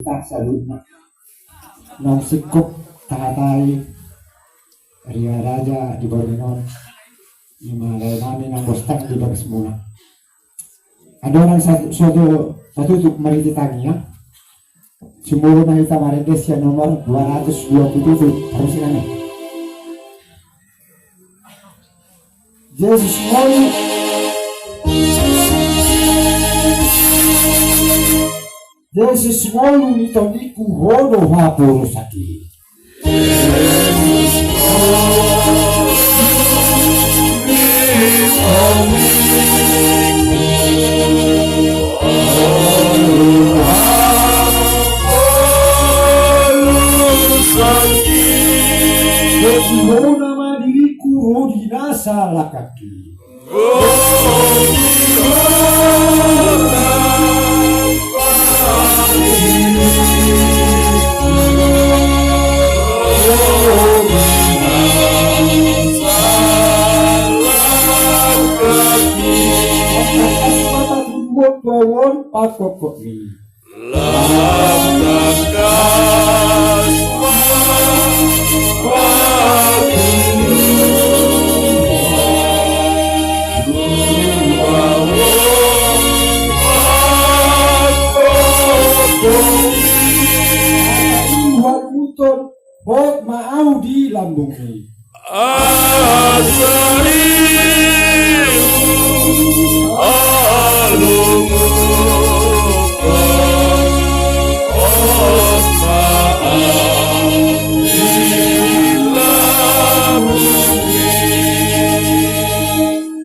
tak salutna nong sikuk tahatai Ria Raja di Borneo Himalaya nami nang bostang di bagas muna. Ada orang satu untuk merititangi ya. Sumuro na kita Marindes ya nomor 227 harus ini. Yesus molu Yesus molu ni tondiku hodo haporo sakit. Yesus nama diriku di rasa lakaki. Bawon pakokok ni Lantakas bot mau di lambung ni asari